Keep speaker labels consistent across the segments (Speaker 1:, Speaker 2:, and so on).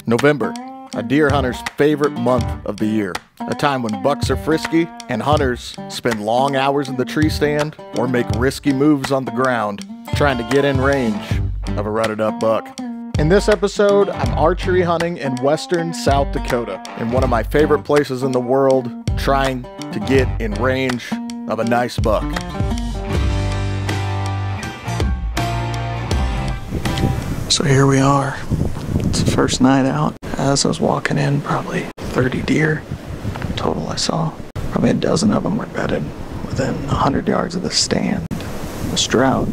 Speaker 1: November, a deer hunter's favorite month of the year. A time when bucks are frisky and hunters spend long hours in the tree stand or make risky moves on the ground, trying to get in range of a rutted up buck. In this episode, I'm archery hunting in Western South Dakota, in one of my favorite places in the world, trying to get in range of a nice buck. So here we are. It's the first night out. As I was walking in, probably 30 deer total I saw. Probably a dozen of them were bedded within 100 yards of the stand. This drought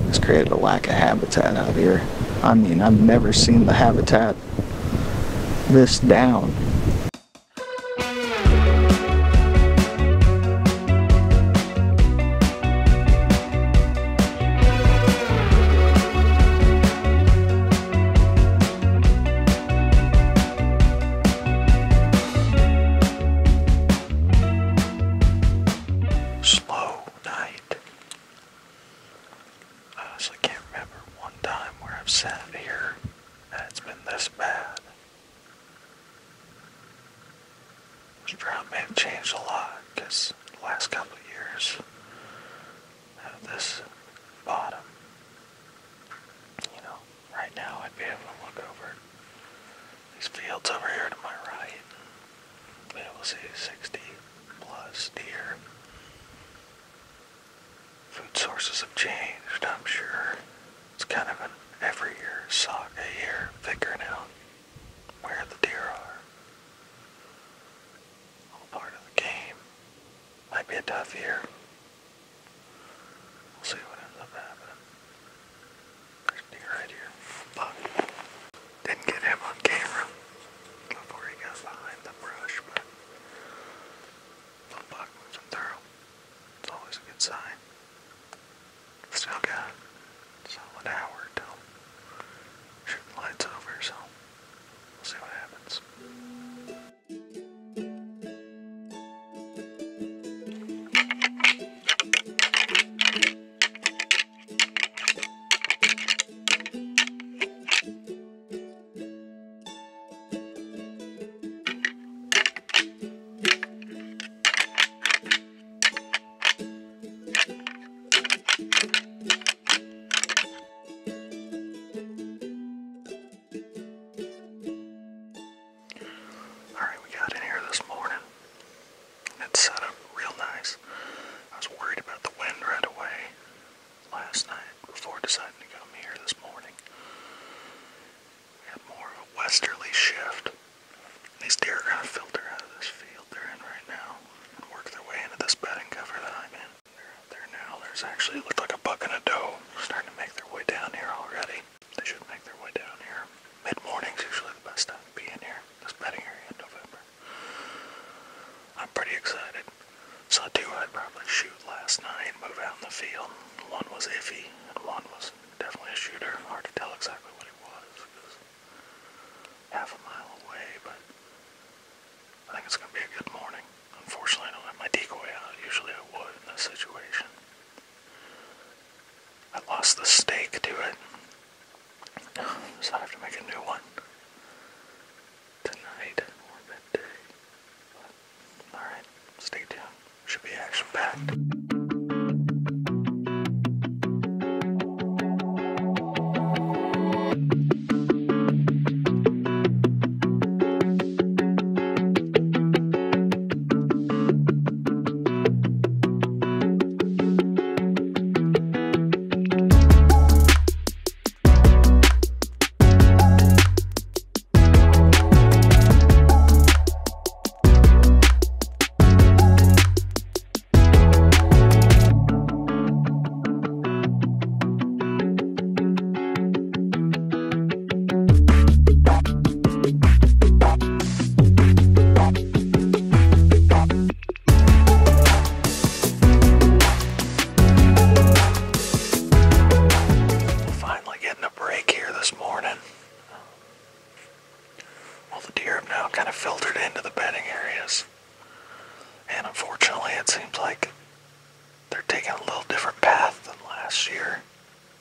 Speaker 1: has created a lack of habitat out here. I mean, I've never seen the habitat this down.
Speaker 2: Sat here and it's been this bad. This drought may have changed a lot because the last couple of years of this bottom, right now I'd be able to look over these fields over here to my right and be able to see 60 plus deer. Food sources have changed, I'm sure. It's kind of an every year saga here, figuring out where the deer are. All part of the game. Might be a tough year. We'll see what ends up happening. There's a deer right here. Buck. Didn't get him on camera before he got behind the brush, but the buck moving through. It's always a good sign. Still got a solid hour till shooting lights over, so we'll see what happens. Westerly shift. These deer are going to filter out of this field they're in right now and work their way into this bedding cover that I'm in. They're out there now. There's actually looked like a buck and a doe starting to make their way down here already. They should make their way down here. Mid-morning's usually the best time to be in here, this bedding area in November. I'm pretty excited. Saw two I'd probably shoot last night, move out in the field. One was iffy and one was definitely a shooter. Hard to tell exactly what he was because half a mile away, but I think it's going to be a good morning. Unfortunately, I don't have my decoy out. Usually I would in this situation. I lost the stake to it, so I have to make a new one tonight or midday. But, alright, stay tuned. Should be action-packed.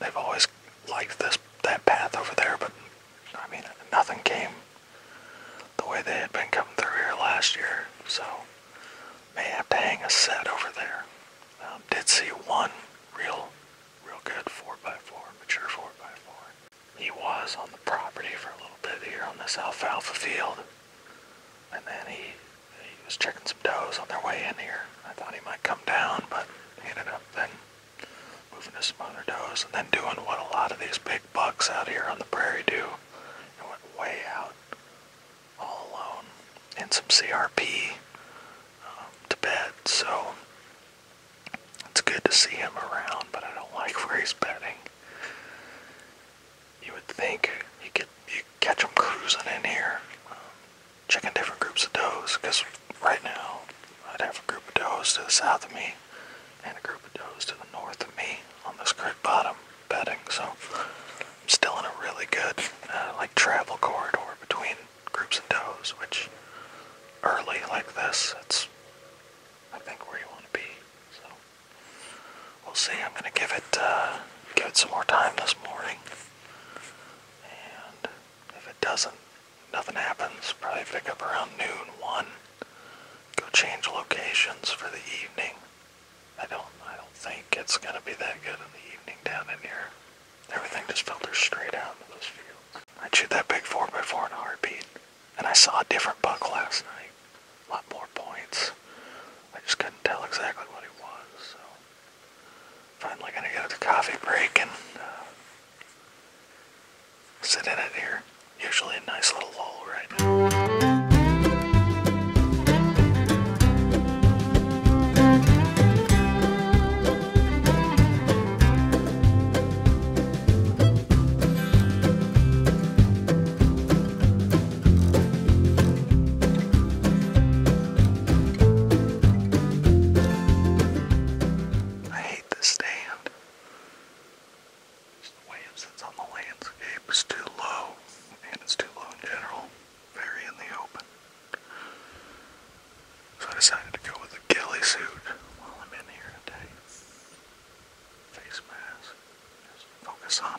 Speaker 2: They've always liked that path over there, but I mean, nothing came coming through here last year, so may have to hang a set over there. Did see one real good 4x4, mature 4x4. He was on the property for a little bit here on this alfalfa field, and then he was checking some does on their way in here. I thought he might come down, but he ended up then moving to some other does, and then doing what a lot of these big bucks out here on the prairie do, and went way out all alone in some CRP to bed. So it's good to see him around, but I don't like where he's bedding. You would think you catch him cruising in here, checking different groups of does, because right now I'd have a group of does to the south of me and a group of does to the north of me on this creek bottom bedding. So I'm still in a really good like travel corridor between groups of does, which early like this, it's I think where you want to be. So we'll see. I'm gonna give it some more time this morning, and if it doesn't, nothing happens, probably pick up around noon, 1, go change locations for the evening. I don't think it's gonna be that good in the evening down in here. Everything just filters straight out into those fields. I'd shoot that big 4x4 in a heartbeat, and I saw a different buck last night. A lot more points. I just couldn't tell exactly what he was, so finally gonna get at the coffee break and sit in it here. Usually a nice little lull right now. Decided to go with a ghillie suit while I'm in here today. Face mask. Just focus on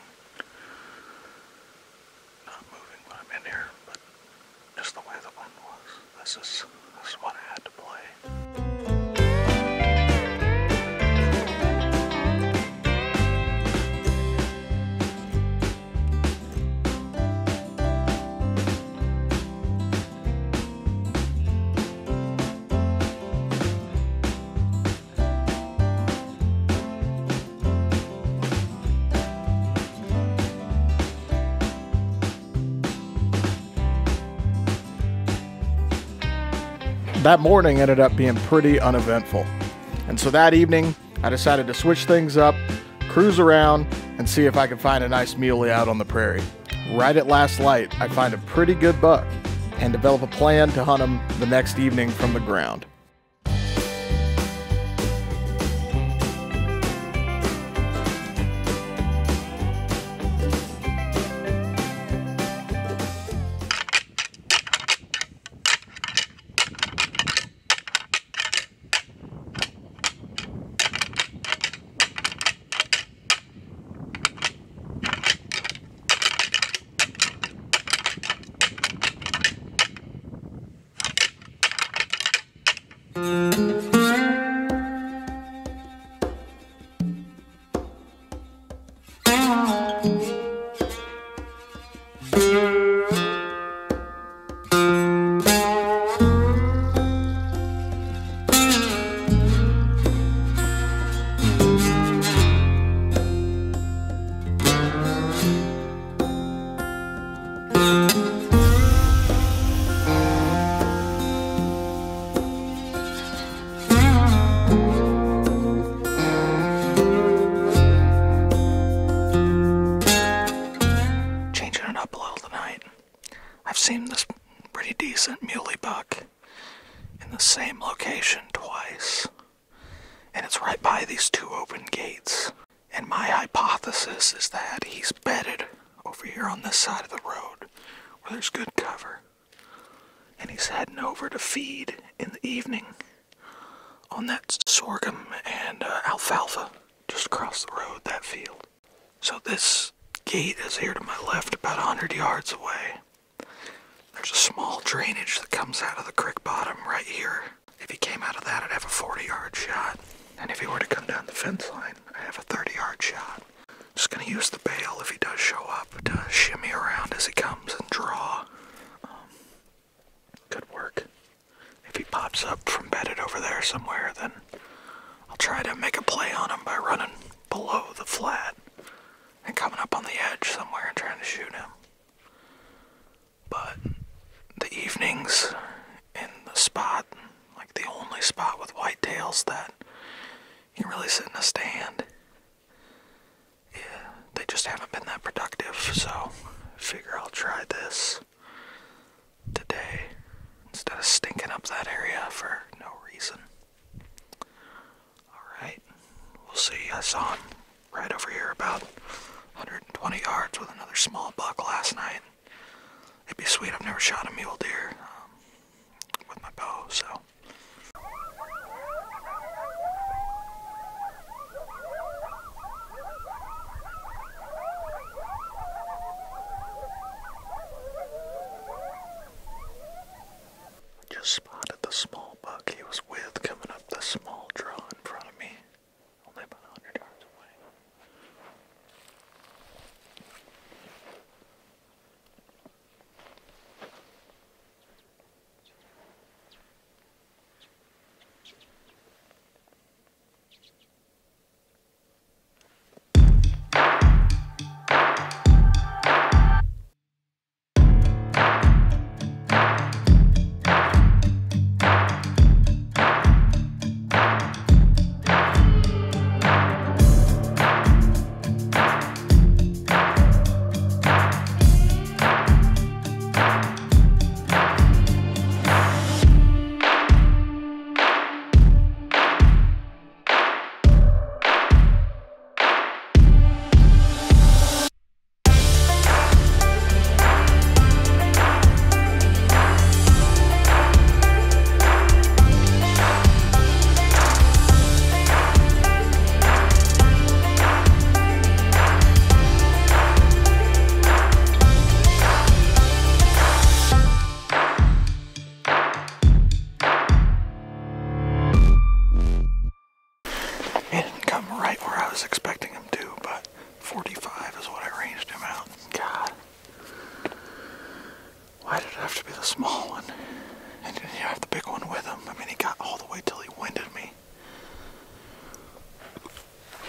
Speaker 2: not moving when I'm in here, but just the way the wind was. This is what I had to play.
Speaker 1: That morning ended up being pretty uneventful. And so that evening, I decided to switch things up, cruise around, and see if I could find a nice muley out on the prairie. Right at last light, I find a pretty good buck and develop a plan to hunt him the next evening from the ground.
Speaker 2: Seen this pretty decent muley buck in the same location twice, and it's right by these two open gates. And my hypothesis is that he's bedded over here on this side of the road where there's good cover, and he's heading over to feed in the evening on that sorghum and alfalfa just across the road, that field. So this gate is here to my left, about 100 yards away. There's a small drainage that comes out of the creek bottom right here. If he came out of that, I'd have a 40-yard shot. And if he were to come down the fence line, I have a 30-yard shot. Just gonna use the bail if he does show up to shimmy around as he comes and draw. Could work. If he pops up from bedded over there somewhere, then I'll try to make a play on him by running below the flat and coming up on the edge somewhere and trying to shoot him. But the evenings in the spot, like the only spot with whitetails that you can really sit in a stand, yeah, they just haven't been that productive, so I figure I'll try this today instead of stinking up that area for no reason. Alright, we'll see. I saw him right over here about 120 yards with another small buck last night. It'd be sweet. I've never shot a mule deer with my bow, so. Just spotted the small buck he was with coming up the small draw in front of me, only about 100 yards away. Expecting him to, but 45 is what I ranged him out. God, why did it have to be the small one? And didn't he have the big one with him? I mean, he got all the way till he winded me.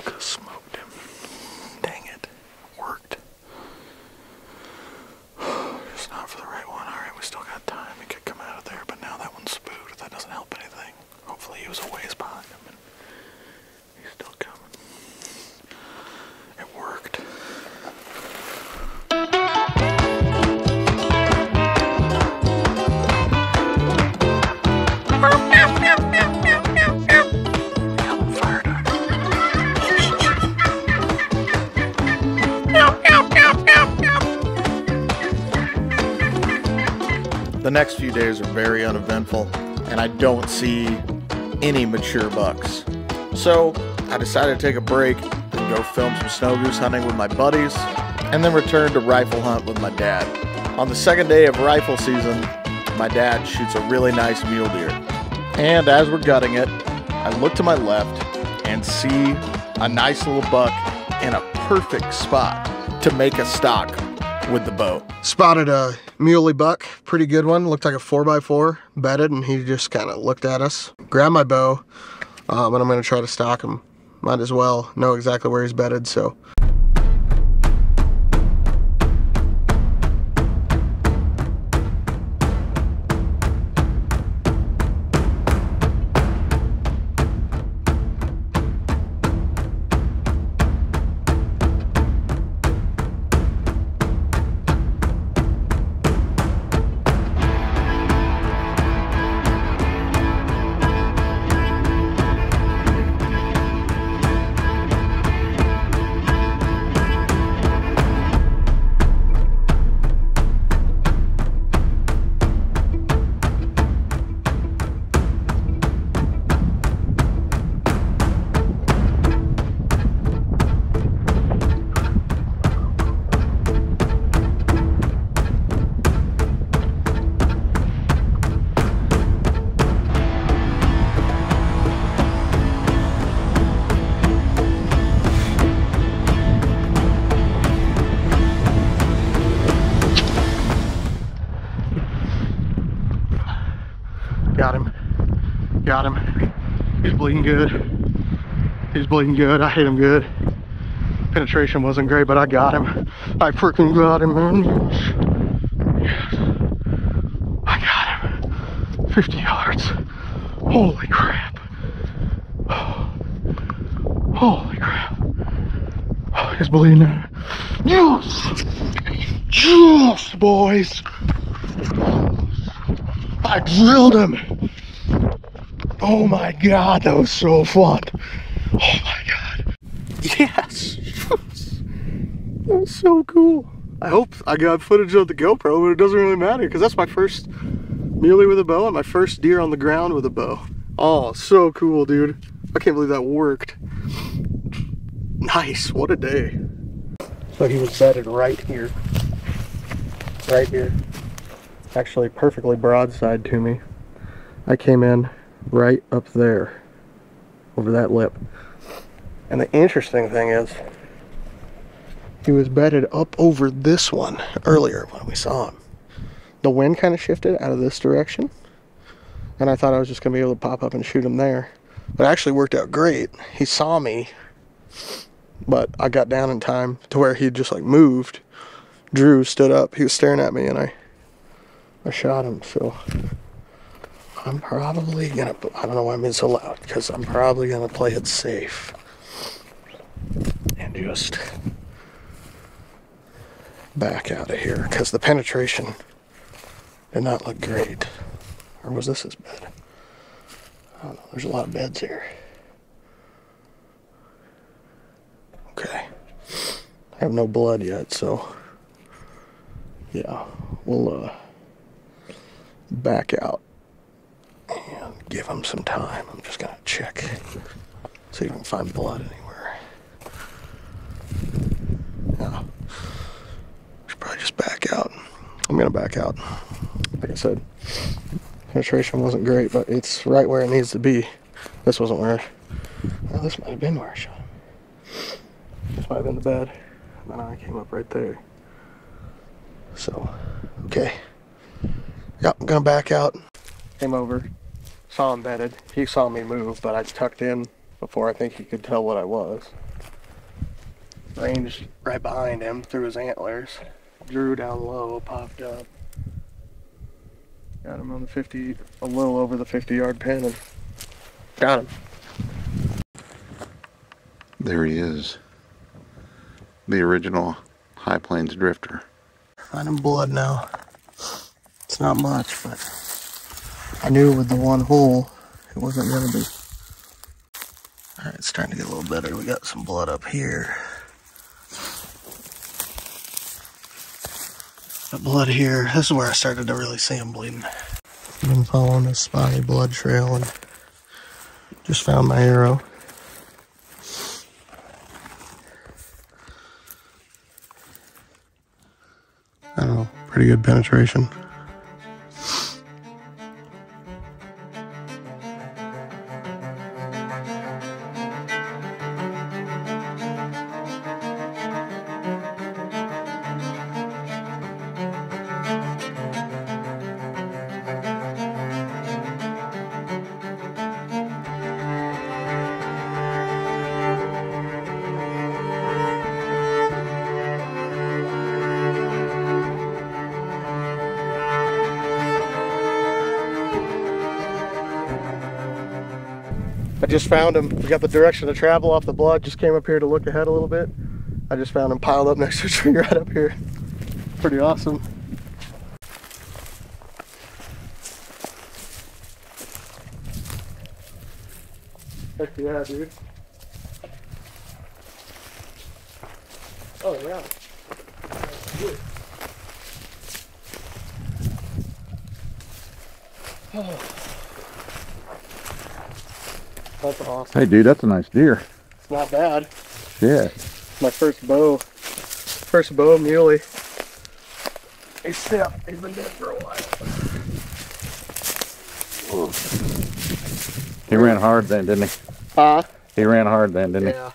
Speaker 2: Could have smoked him. Dang it. Worked. Just not for the right one. Alright, we still got time. He could come out of there, but now that one's spooked. That doesn't help anything. Hopefully he was a ways behind him and he's still coming. It worked.
Speaker 1: The next few days are very uneventful, and I don't see any mature bucks. So I decided to take a break and go film some snow goose hunting with my buddies, and then return to rifle hunt with my dad. On the second day of rifle season, my dad shoots a really nice mule deer. And as we're gutting it, I look to my left and see a nice little buck in a perfect spot to make a stock with the bow. Spotted a muley buck, pretty good one. Looked like a 4x4 bedded, and he just kind of looked at us. Grabbed my bow, and I'm going to try to stalk him. Might as well know exactly where he's bedded, so. Got him. Got him. He's bleeding good. He's bleeding good. I hit him good. Penetration wasn't great, but I got him. I freaking got him, man. Yes. I got him. 50 yards. Holy crap. Oh. Holy crap. Oh, he's bleeding out. Yes! Yes, boys! I drilled him! Oh my god, that was so fun! Oh my god. Yes! That was so cool. I hope I got footage of the GoPro, but it doesn't really matter because that's my first muley with a bow and my first deer on the ground with a bow. Oh, so cool, dude. I can't believe that worked. Nice, what a day. So he was bedded right here. Right here. Actually perfectly broadside to me. I came in right up there, over that lip. And the interesting thing is, he was bedded up over this one earlier when we saw him. The wind kind of shifted out of this direction, and I thought I was just going to be able to pop up and shoot him there. But it actually worked out great. He saw me, but I got down in time to where he just like moved. Drew stood up, he was staring at me, and I shot him. So I'm probably gonna, I don't know why I'm being so loud, because I'm probably gonna play it safe and just back out of here, because the penetration did not look great. Or was this his bed? I don't know, there's a lot of beds here. Okay, I have no blood yet, so yeah, we'll back out and give him some time. I'm just gonna check, see if we can find blood anywhere. Yeah, should probably just back out. I'm gonna back out. Like I said, penetration wasn't great, but it's right where it needs to be. This wasn't where, well, this might have been where I shot him. This might have been the bed, and then I came up right there. So, okay. Yep, I'm gonna back out. Came over, saw him bedded. He saw me move, but I tucked in before I think he could tell what I was. Ranged right behind him through his antlers. Drew down low, popped up. Got him on the 50, a little over the 50-yard pin, and got him.
Speaker 2: There he is. The original High Plains drifter.
Speaker 1: Finding blood now. It's not much, but I knew with the one hole it wasn't gonna be. Alright, it's starting to get a little better. We got some blood up here. Got blood here. This is where I started to really see him bleeding. Been following this spotty blood trail and just found my arrow. I don't know, pretty good penetration. I just found him. We got the direction of travel off the blood. Just came up here to look ahead a little bit. I just found him piled up next to a tree right up here. Pretty awesome. Heck yeah, dude. Oh yeah. Good. Oh. That's awesome.
Speaker 2: Hey dude, that's a nice deer.
Speaker 1: It's not bad.
Speaker 2: Yeah.
Speaker 1: My first bow muley. He's still, he's been dead for a while.
Speaker 2: He ran hard then, didn't he?
Speaker 1: Huh?
Speaker 2: He ran hard then, didn't
Speaker 1: Yeah.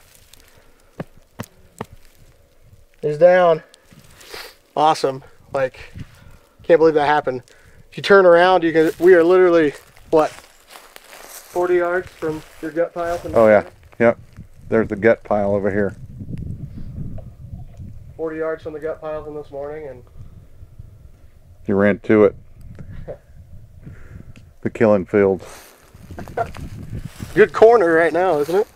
Speaker 1: He's down. Awesome. Like, can't believe that happened. If you turn around, you can, we are literally
Speaker 3: What? 40 yards from your gut pile?
Speaker 4: Oh yeah, yep. There's the gut pile over here.
Speaker 3: 40 yards from the gut pile from this morning, and
Speaker 4: You ran to it. The killing field.
Speaker 3: good corner right now, isn't it?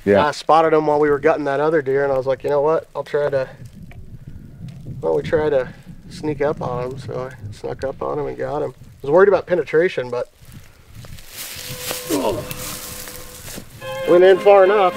Speaker 4: Yeah.
Speaker 3: I spotted him while we were gutting that other deer, and I was like, you know what? Why don't we try to sneak up on him? So I snuck up on him and got him. I was worried about penetration, but went in far enough.